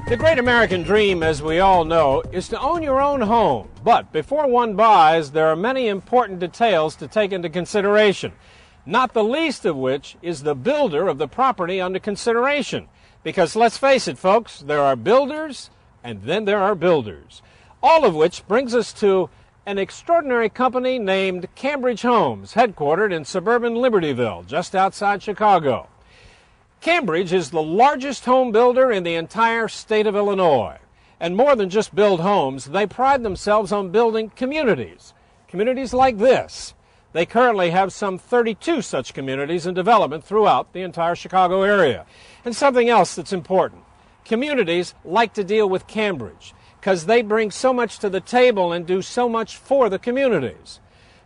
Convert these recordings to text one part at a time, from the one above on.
The great American dream, as we all know, is to own your own home. But before one buys, there are many important details to take into consideration, not the least of which is the builder of the property under consideration. Because let's face it, folks, there are builders and then there are builders. All of which brings us to an extraordinary company named Cambridge Homes, headquartered in suburban Libertyville, just outside Chicago. Cambridge is the largest home builder in the entire state of Illinois. And more than just build homes, they pride themselves on building communities. Communities like this. They currently have some 32 such communities in development throughout the entire Chicago area. And something else that's important. Communities like to deal with Cambridge because they bring so much to the table and do so much for the communities.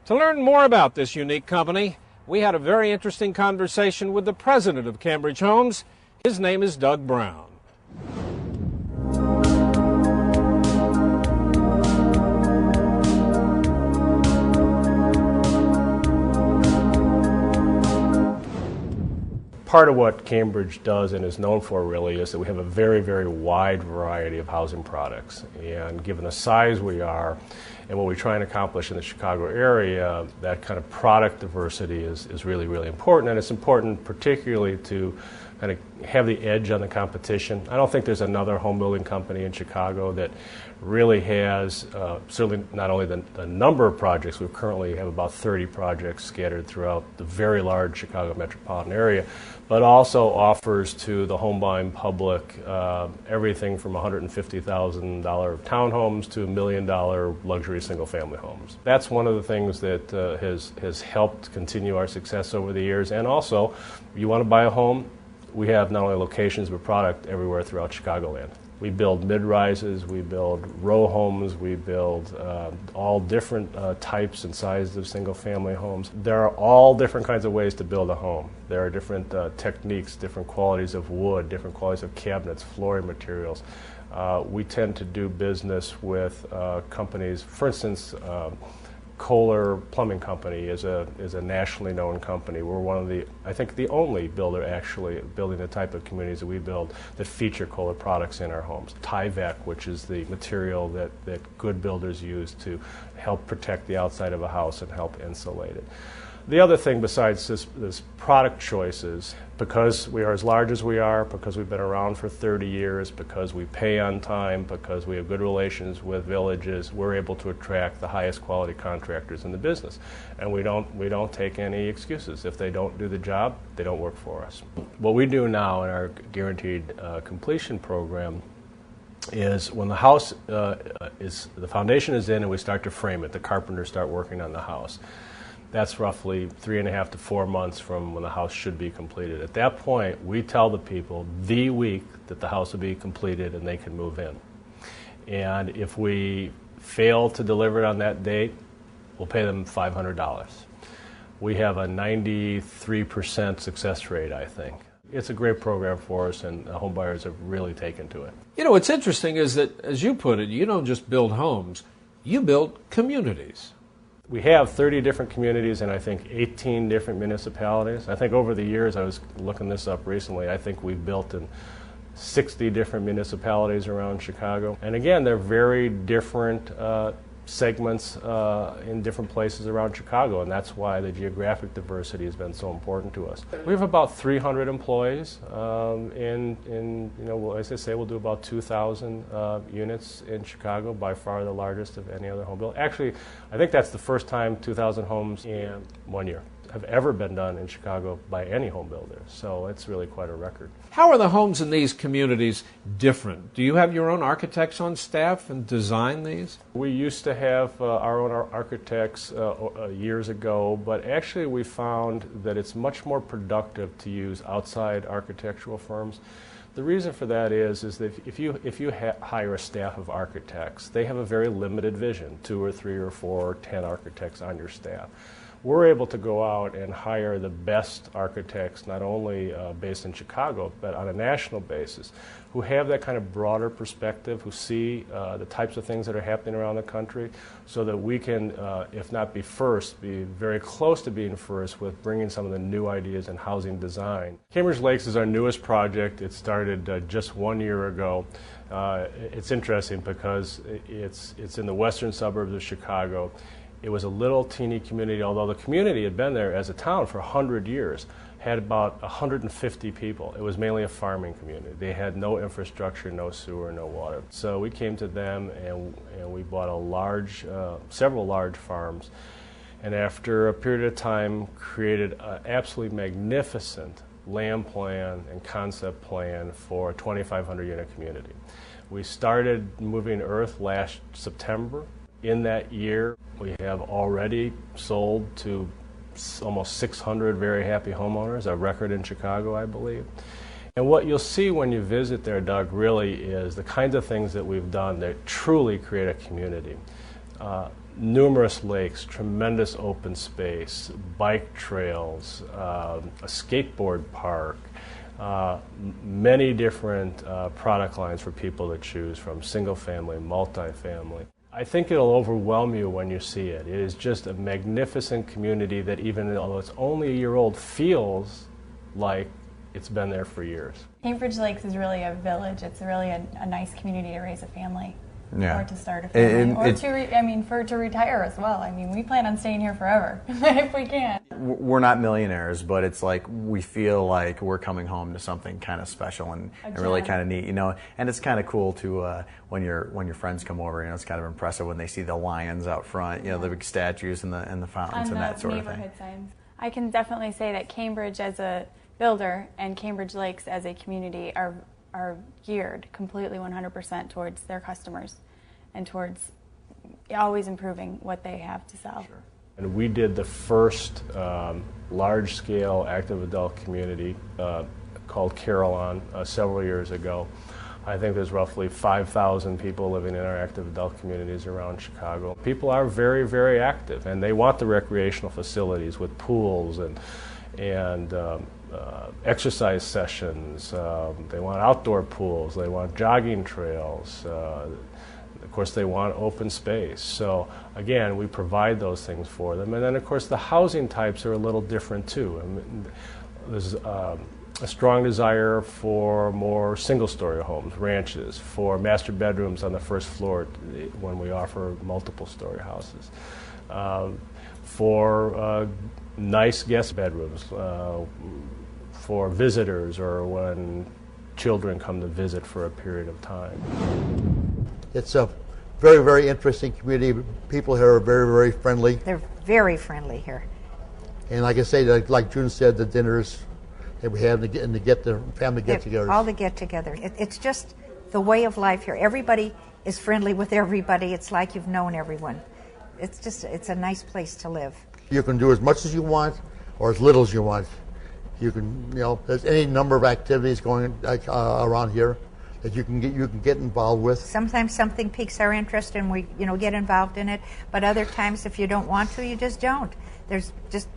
To learn more about this unique company, we had a very interesting conversation with the president of Cambridge Homes. His name is Doug Brown. Part of what Cambridge does and is known for really is that we have a very, very wide variety of housing products. And given the size we are and what we try and accomplish in the Chicago area, that kind of product diversity is really, really important. And it's important particularly to kind of have the edge on the competition. I don't think there's another home building company in Chicago that really has, certainly not only the number of projects, we currently have about 30 projects scattered throughout the very large Chicago metropolitan area, but also offers to the home buying public everything from $150,000 townhomes to $1 million luxury single family homes. That's one of the things that has helped continue our success over the years. And also, you want to buy a home, we have not only locations but product everywhere throughout Chicagoland. We build mid-rises, we build row homes, we build all different types and sizes of single-family homes. There are all different kinds of ways to build a home. There are different techniques, different qualities of wood, different qualities of cabinets, flooring materials. We tend to do business with companies, for instance, Kohler Plumbing Company is a nationally known company. We're one of the, I think, the only builder actually building the type of communities that we build that feature Kohler products in our homes. Tyvek, which is the material that good builders use to help protect the outside of a house and help insulate it. The other thing besides this product choices, because we are as large as we are, because we've been around for 30 years, because we pay on time, because we have good relations with villages, we're able to attract the highest quality contractors in the business. And we don't take any excuses. If they don't do the job, they don't work for us. What we do now in our guaranteed completion program is when the house the foundation is in and we start to frame it, the carpenters start working on the house. That's roughly 3.5 to 4 months from when the house should be completed. At that point, we tell the people the week that the house will be completed and they can move in. And if we fail to deliver it on that date, we'll pay them $500. We have a 93% success rate, I think. It's a great program for us, and the home buyers have really taken to it. You know, what's interesting is that, as you put it, you don't just build homes, you build communities. We have 30 different communities and I think 18 different municipalities. I think over the years, I was looking this up recently, I think we've built in 60 different municipalities around Chicago. And again, they're very different segments in different places around Chicago, and that's why the geographic diversity has been so important to us. We have about 300 employees, as I say, we'll do about 2,000 units in Chicago, by far the largest of any other home builder. Actually, I think that's the first time 2,000 homes in 1 year have ever been done in Chicago by any home builder, so it's really quite a record. How are the homes in these communities different? Do you have your own architects on staff and design these? We used to have our own architects years ago, but actually we found that it's much more productive to use outside architectural firms. The reason for that is that if you hire a staff of architects, they have a very limited vision, 2 or 3 or 4 or 10 architects on your staff. we're able to go out and hire the best architects, not only based in Chicago, but on a national basis, who have that kind of broader perspective, who see the types of things that are happening around the country, so that we can, if not be first, be very close to being first with bringing some of the new ideas in housing design. Cambridge Lakes is our newest project. It started just 1 year ago. It's interesting because it's in the western suburbs of Chicago. It was a little teeny community, although the community had been there as a town for 100 years, had about 150 people. It was mainly a farming community. They had no infrastructure, no sewer, no water. So we came to them and we bought several large farms, and after a period of time created an absolutely magnificent land plan and concept plan for a 2,500 unit community. We started moving earth last September. In that year, we have already sold to almost 600 very happy homeowners, a record in Chicago, I believe. And what you'll see when you visit there, Doug, really is the kinds of things that we've done that truly create a community. Numerous lakes, tremendous open space, bike trails, a skateboard park, many different product lines for people to choose from, single family, multifamily. I think it'll overwhelm you when you see it. It is just a magnificent community that, even though it's only a year old, feels like it's been there for years. Cambridge Lakes is really a village. It's really a nice community to raise a family. Yeah. Or to start a family, or to retire as well. I mean, we plan on staying here forever if we can. We're not millionaires, but it's like we feel like we're coming home to something kind of special and really kind of neat, you know. And it's kind of cool to when your friends come over, you know, it's kind of impressive when they see the lions out front, you know, the big statues and the fountains and that sort of thing. Signs. I can definitely say that Cambridge as a builder and Cambridge Lakes as a community are geared completely 100% towards their customers and towards always improving what they have to sell. Sure. And we did the first large-scale active adult community called Carillon several years ago. I think there's roughly 5,000 people living in our active adult communities around Chicago. People are very, very active, and they want the recreational facilities with pools and exercise sessions. They want outdoor pools. They want jogging trails. Of course, they want open space. So again, we provide those things for them. And then, of course, the housing types are a little different too. I mean, there's a strong desire for more single-story homes, ranches, for master bedrooms on the first floor when we offer multiple-story houses, for nice guest bedrooms, for visitors or when children come to visit for a period of time. It's a very, very interesting community. People here are very, very friendly. They're very friendly here. And like I say, like June said, the dinners that we have and the family get-togethers. All the get-together. It's just the way of life here. Everybody is friendly with everybody. It's like you've known everyone. It's a nice place to live. You can do as much as you want or as little as you want. You can, you know, there's any number of activities going around here that you can get involved with. Sometimes something piques our interest and we, get involved in it. But other times, if you don't want to, you just don't.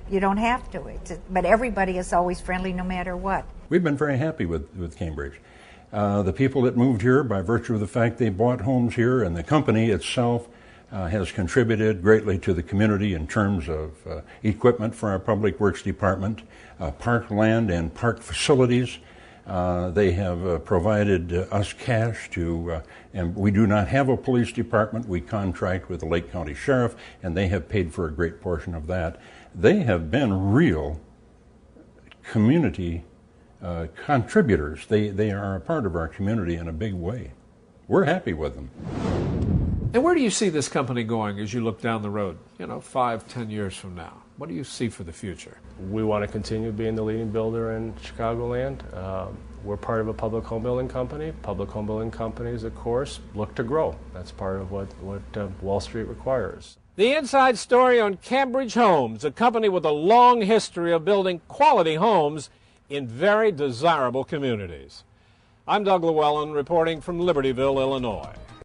You don't have to. But everybody is always friendly, no matter what. We've been very happy with Cambridge. The people that moved here, by virtue of the fact they bought homes here, and the company itself has contributed greatly to the community in terms of equipment for our Public Works Department, park land and park facilities. They have provided us cash and we do not have a police department. We contract with the Lake County Sheriff, and they have paid for a great portion of that. They have been real community contributors. They are a part of our community in a big way. We're happy with them. And where do you see this company going as you look down the road, 5, 10 years from now? What do you see for the future? We want to continue being the leading builder in Chicagoland. We're part of a public home building company. Public home building companies, of course, look to grow. That's part of what Wall Street requires. The inside story on Cambridge Homes, a company with a long history of building quality homes in very desirable communities. I'm Doug Llewellyn reporting from Libertyville, Illinois.